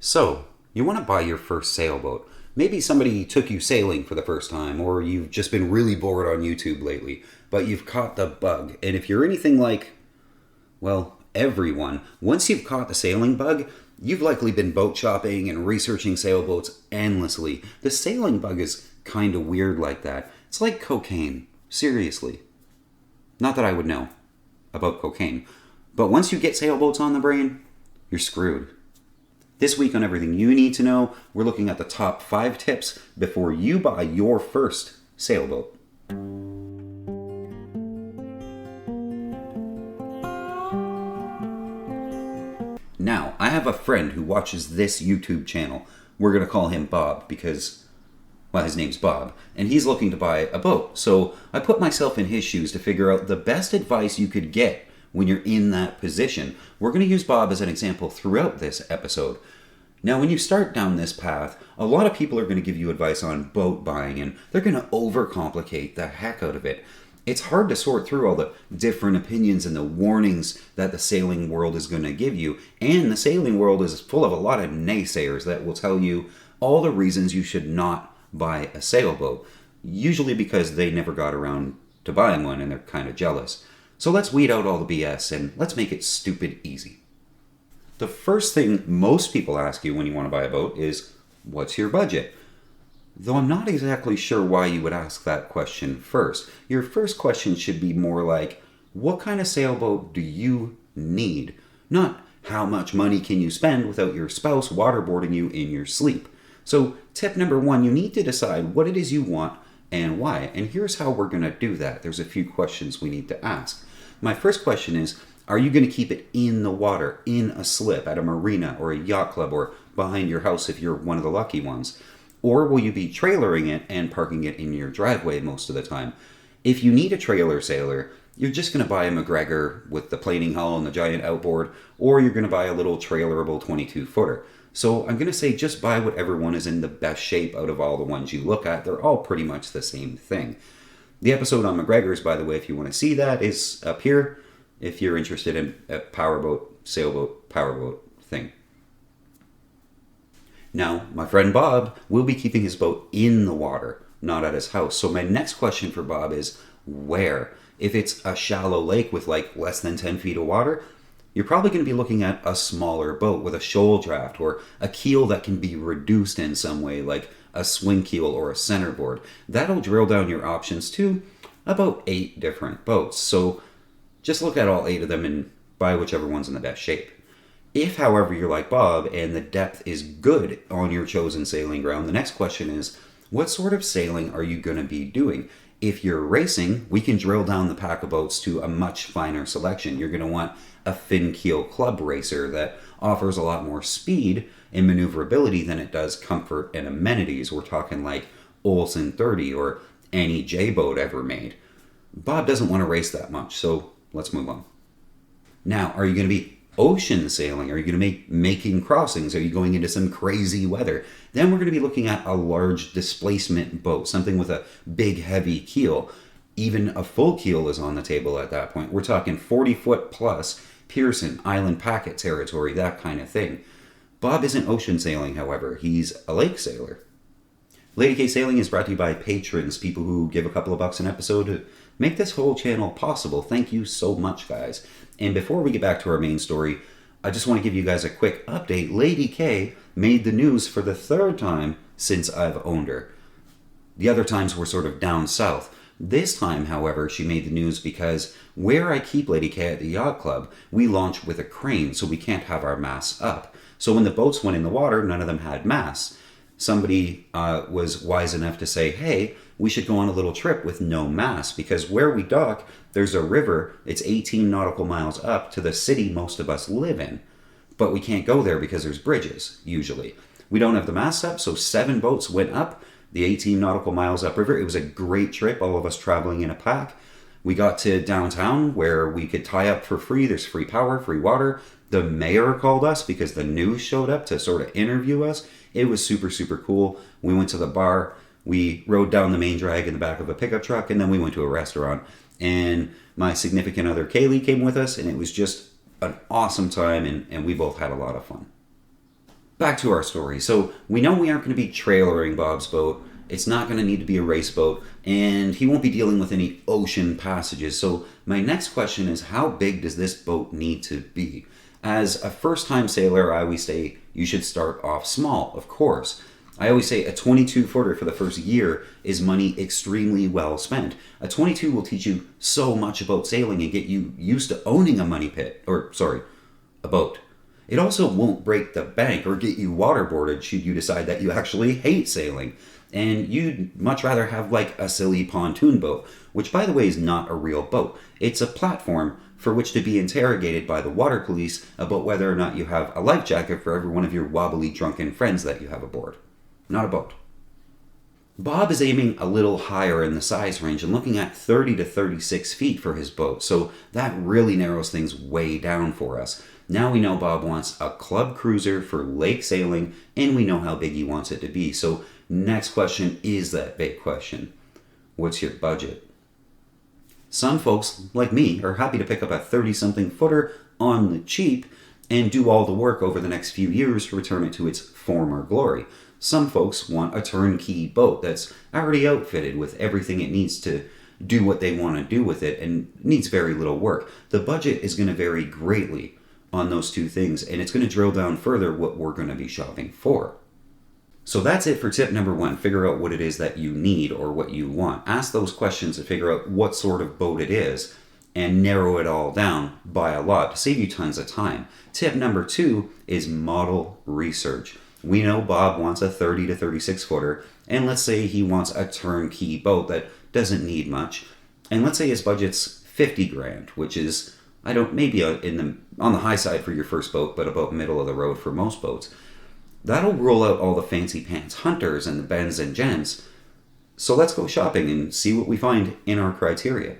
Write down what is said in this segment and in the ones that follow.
So, you want to buy your first sailboat. Maybe somebody took you sailing for the first time, or you've just been really bored on YouTube lately, but you've caught the bug. And if you're anything like, well, everyone, once you've caught the sailing bug, you've likely been boat shopping and researching sailboats endlessly. The sailing bug is kind of weird like that. It's like cocaine. Seriously. Not that I would know about cocaine. But once you get sailboats on the brain, you're screwed. This week on Everything You Need to Know, we're looking at the top 5 tips before you buy your first sailboat. Now, I have a friend who watches this YouTube channel. We're going to call him Bob because, well, his name's Bob, and he's looking to buy a boat. So I put myself in his shoes to figure out the best advice you could get when you're in that position. We're going to use Bob as an example throughout this episode. Now, when you start down this path, a lot of people are going to give you advice on boat buying, and they're going to overcomplicate the heck out of it. It's hard to sort through all the different opinions and the warnings that the sailing world is going to give you, and the sailing world is full of a lot of naysayers that will tell you all the reasons you should not buy a sailboat, usually because they never got around to buying one and they're kind of jealous. So let's weed out all the BS and let's make it stupid easy. The first thing most people ask you when you want to buy a boat is, what's your budget? Though I'm not exactly sure why you would ask that question first. Your first question should be more like, what kind of sailboat do you need? Not how much money can you spend without your spouse waterboarding you in your sleep. So tip number 1, you need to decide what it is you want and why. And here's how we're going to do that. There's a few questions we need to ask. My first question is, are you going to keep it in the water, in a slip, at a marina or a yacht club, or behind your house if you're one of the lucky ones? Or will you be trailering it and parking it in your driveway most of the time? If you need a trailer sailor, you're just going to buy a McGregor with the planing hull and the giant outboard, or you're going to buy a little trailerable 22-footer. So I'm going to say just buy whatever one is in the best shape out of all the ones you look at. They're all pretty much the same thing. The episode on McGregors, by the way, if you want to see that, is up here. If you're interested in a powerboat, sailboat, powerboat thing. Now, my friend Bob will be keeping his boat in the water, not at his house. So my next question for Bob is, where? If it's a shallow lake with like less than 10 feet of water, you're probably going to be looking at a smaller boat with a shoal draft or a keel that can be reduced in some way, like a swing keel or a centerboard. That'll drill down your options to about 8 different boats. So just look at all 8 of them and buy whichever one's in the best shape. If, however, you're like Bob and the depth is good on your chosen sailing ground, the next question is, what sort of sailing are you going to be doing? If you're racing, we can drill down the pack of boats to a much finer selection. You're going to want a fin keel club racer that offers a lot more speed and maneuverability than it does comfort and amenities. We're talking like Olsen 30 or any J boat ever made. Bob doesn't want to race that much, so let's move on. Now, are you going to be ocean sailing? Are you going to be making crossings? Are you going into some crazy weather? Then we're going to be looking at a large displacement boat, something with a big heavy keel. Even a full keel is on the table at that point. We're talking 40-foot plus, Pearson, Island Packet territory, that kind of thing. Bob isn't ocean sailing, however. He's a lake sailor. Lady K Sailing is brought to you by patrons, people who give a couple of bucks an episode to make this whole channel possible. Thank you so much, guys. And before we get back to our main story, I just want to give you guys a quick update. Lady K made the news for the 3rd time since I've owned her. The other times were sort of down south. This time, however, she made the news because where I keep Lady K at the yacht club, we launch with a crane, so we can't have our masts up. So when the boats went in the water, none of them had masts. Somebody was wise enough to say, hey, we should go on a little trip with no mast, because where we dock, there's a river. It's 18 nautical miles up to the city most of us live in. But we can't go there because there's bridges, usually. We don't have the masts up, so 7 boats went up the 18 nautical miles upriver. It was a great trip, all of us traveling in a pack. We got to downtown where we could tie up for free. There's free power, free water. The mayor called us because the news showed up to sort of interview us. It was super, super cool. We went to the bar. We rode down the main drag in the back of a pickup truck, and then we went to a restaurant. And my significant other, Kaylee, came with us, and it was just an awesome time, and we both had a lot of fun. back to our story. So we know we aren't going to be trailering Bob's boat. It's not going to need to be a race boat, and he won't be dealing with any ocean passages. So my next question is, how big does this boat need to be? As a first-time sailor, I always say you should start off small, of course. I always say a 22-footer for the first year is money extremely well spent. A 22 will teach you so much about sailing and get you used to owning a a boat. It also won't break the bank or get you waterboarded should you decide that you actually hate sailing. And you'd much rather have like a silly pontoon boat, which by the way is not a real boat. It's a platform for which to be interrogated by the water police about whether or not you have a life jacket for every one of your wobbly drunken friends that you have aboard. Not a boat. Bob is aiming a little higher in the size range and looking at 30 to 36 feet for his boat, so that really narrows things way down for us. Now we know Bob wants a club cruiser for lake sailing, and we know how big he wants it to be. So next question is that big question. What's your budget? Some folks, like me, are happy to pick up a 30-something footer on the cheap and do all the work over the next few years to return it to its former glory. Some folks want a turnkey boat that's already outfitted with everything it needs to do what they want to do with it and needs very little work. The budget is going to vary greatly on those two things, and it's going to drill down further what we're going to be shopping for. So that's it for tip number 1. Figure out what it is that you need or what you want. Ask those questions to figure out what sort of boat it is and narrow it all down by a lot to save you tons of time. Tip number 2 is model research. We know Bob wants a 30 to 36 footer, and let's say he wants a turnkey boat that doesn't need much. And let's say his budget's 50 grand, which is, maybe on the high side for your first boat, but about middle of the road for most boats. That'll rule out all the fancy pants hunters and the Bens and Jens. So let's go shopping and see what we find in our criteria.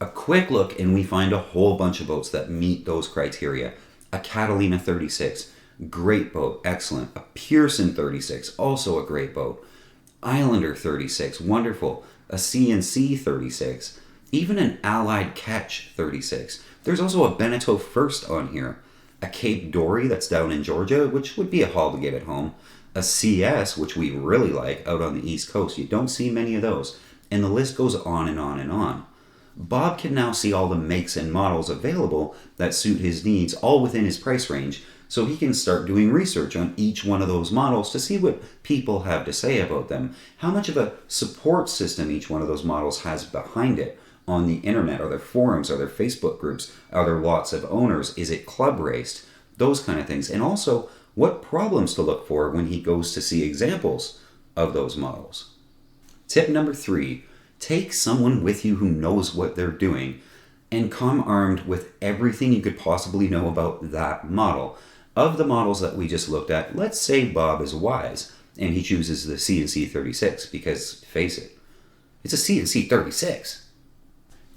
A quick look and we find a whole bunch of boats that meet those criteria. A Catalina 36, great boat, excellent. A Pearson 36, also a great boat. Islander 36, wonderful. A CNC 36, even an Allied Catch 36. There's also a Beneteau First on here. A Cape Dory that's down in Georgia, which would be a haul to get at home. A CS, which we really like, out on the East Coast. You don't see many of those. And the list goes on and on and on. Bob can now see all the makes and models available that suit his needs, all within his price range, so he can start doing research on each one of those models to see what people have to say about them, how much of a support system each one of those models has behind it on the internet. Are there forums? Are there Facebook groups? Are there lots of owners? Is it club raced? Those kind of things. And also, what problems to look for when he goes to see examples of those models. Tip number 3, take someone with you who knows what they're doing and come armed with everything you could possibly know about that model. Of the models that we just looked at, let's say Bob is wise and he chooses the CNC 36 because, face it, it's a CNC 36.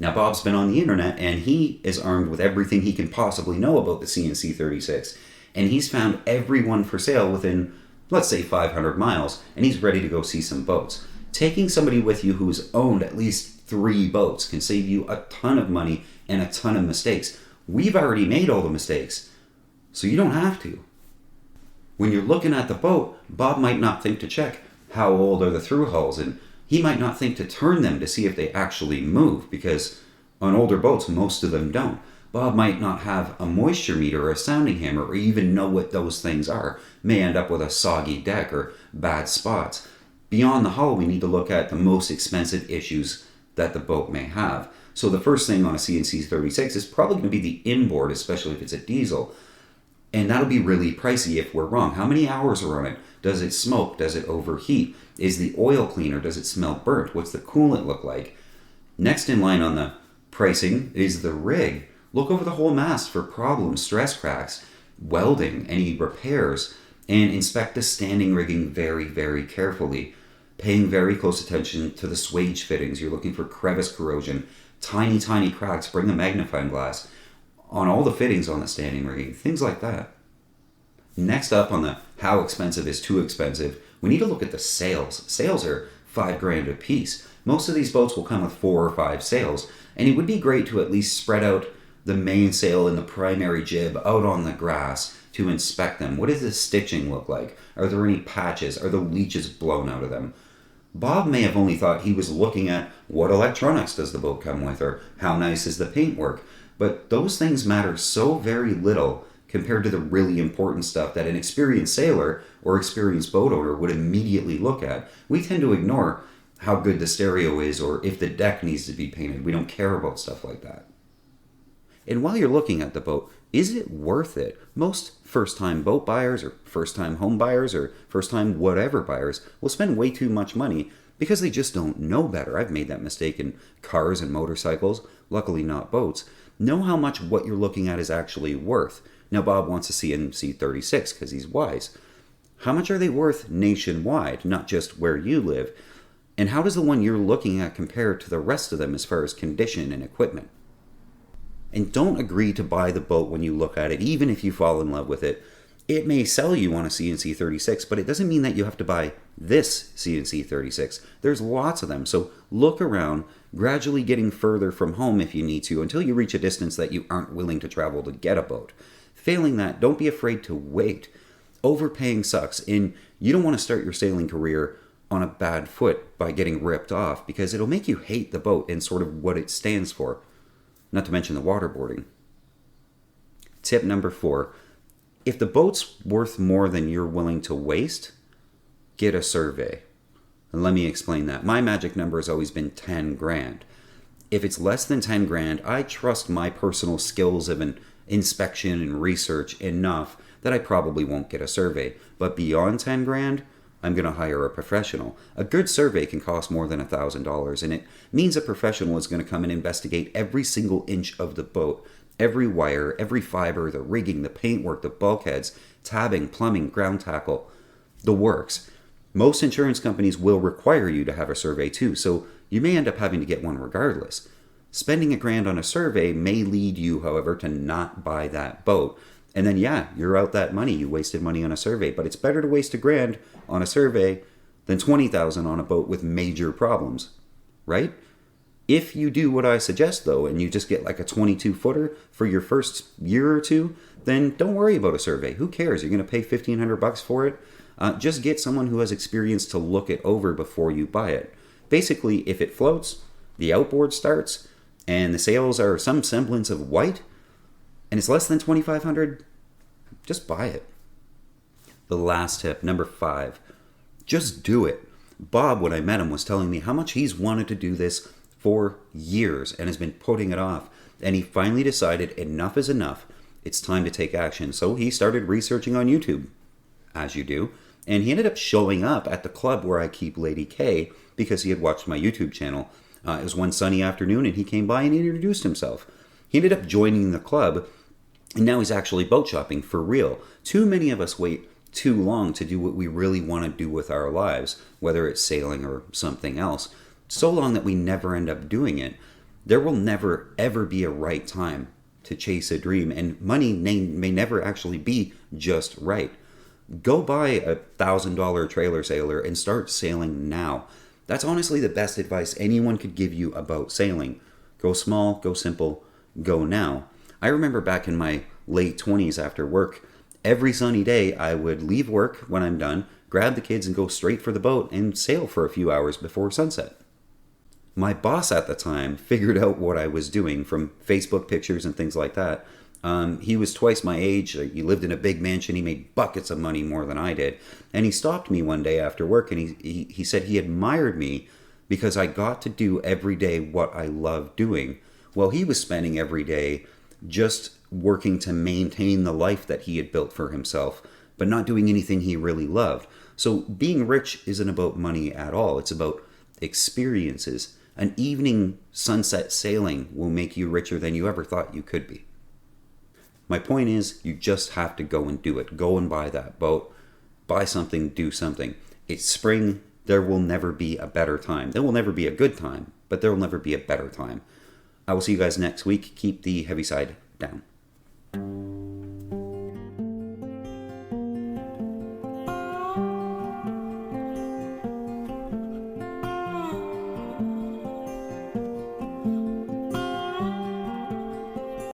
Now, Bob's been on the internet, and he is armed with everything he can possibly know about the CNC 36, and he's found every one for sale within, let's say, 500 miles, and he's ready to go see some boats. Taking somebody with you who's owned at least 3 boats can save you a ton of money and a ton of mistakes. We've already made all the mistakes, so you don't have to. When you're looking at the boat, Bob might not think to check how old are the through hulls, and he might not think to turn them to see if they actually move, because on older boats, most of them don't. Bob might not have a moisture meter or a sounding hammer or even know what those things are. May end up with a soggy deck or bad spots. Beyond the hull, we need to look at the most expensive issues that the boat may have. So the first thing on a CNC 36 is probably going to be the inboard, especially if it's a diesel. And that'll be really pricey if we're wrong. How many hours are on it? Does it smoke? Does it overheat? Is the oil clean or does it smell burnt? What's the coolant look like? Next in line on the pricing is the rig. Look over the whole mast for problems, stress cracks, welding, any repairs, and inspect the standing rigging very, very carefully. Paying very close attention to the swage fittings. You're looking for crevice corrosion, tiny, tiny cracks. Bring a magnifying glass on all the fittings on the standing rigging, things like that. Next up on the how expensive is too expensive, we need to look at the sails. Sails are $5,000 a piece. Most of these boats will come with 4 or 5 sails, and it would be great to at least spread out the mainsail and the primary jib out on the grass to inspect them. What does the stitching look like? Are there any patches? Are the leeches blown out of them? Bob may have only thought he was looking at what electronics does the boat come with, or how nice is the paintwork. But those things matter so very little compared to the really important stuff that an experienced sailor or experienced boat owner would immediately look at. We tend to ignore how good the stereo is or if the deck needs to be painted. We don't care about stuff like that. And while you're looking at the boat, is it worth it? Most first-time boat buyers or first-time home buyers or first-time whatever buyers will spend way too much money because they just don't know better. I've made that mistake in cars and motorcycles, luckily not boats. Know how much what you're looking at is actually worth. Now Bob wants a CNC 36 because he's wise. How much are they worth nationwide, not just where you live? And how does the one you're looking at compare to the rest of them as far as condition and equipment? And don't agree to buy the boat when you look at it, even if you fall in love with it. It may sell you on a CNC 36, but it doesn't mean that you have to buy this CNC 36. There's lots of them, so look around, gradually getting further from home if you need to, until you reach a distance that you aren't willing to travel to get a boat. Failing that, don't be afraid to wait. Overpaying sucks, and you don't want to start your sailing career on a bad foot by getting ripped off, because it'll make you hate the boat and sort of what it stands for. Not to mention the waterboarding. Tip number 4. If the boat's worth more than you're willing to waste, get a survey. And let me explain that. My magic number has always been 10 grand. If it's less than 10 grand, I trust my personal skills of an inspection and research enough that I probably won't get a survey. But beyond 10 grand, I'm going to hire a professional. A good survey can cost more than $1,000, and it means a professional is going to come and investigate every single inch of the boat, every wire, every fiber, the rigging, the paintwork, the bulkheads, tabbing, plumbing, ground tackle, the works. Most insurance companies will require you to have a survey too, so you may end up having to get one regardless. Spending $1,000 on a survey may lead you, however, to not buy that boat. And then, yeah, you're out that money. You wasted money on a survey. But it's better to waste $1,000 on a survey than $20,000 on a boat with major problems, right? If you do what I suggest, though, and you just get like a 22-footer for your first year or two, then don't worry about a survey. Who cares? You're going to pay $1,500 for it. Just get someone who has experience to look it over before you buy it. Basically, if it floats, the outboard starts, and the sails are some semblance of white, and it's less than $2,500, just buy it. The last tip, number 5, just do it. Bob, when I met him, was telling me how much he's wanted to do this for years and has been putting it off. And he finally decided enough is enough. It's time to take action. So he started researching on YouTube, as you do. And he ended up showing up at the club where I keep Lady K because he had watched my YouTube channel. It was one sunny afternoon and he came by and he introduced himself. He ended up joining the club, and now he's actually boat shopping for real. Too many of us wait too long to do what we really want to do with our lives, whether it's sailing or something else. So long that we never end up doing it. There will never, ever be a right time to chase a dream, and money may never actually be just right. Go buy a $1,000 trailer sailor and start sailing now. That's honestly the best advice anyone could give you about sailing. Go small, go simple, go now. I remember back in my late 20s after work, every sunny day I would leave work when I'm done, grab the kids and go straight for the boat and sail for a few hours before sunset. My boss at the time figured out what I was doing from Facebook pictures and things like that. He was twice my age. He lived in a big mansion. He made buckets of money more than I did. And he stopped me one day after work and he said he admired me because I got to do every day what I loved doing. Well, he was spending every day just working to maintain the life that he had built for himself, but not doing anything he really loved. So being rich isn't about money at all. It's about experiences. An evening sunset sailing will make you richer than you ever thought you could be. My point is, you just have to go and do it. Go and buy that boat. Buy something, do something. It's spring. There will never be a better time. There will never be a good time, but there will never be a better time. I will see you guys next week. Keep the heavy side down.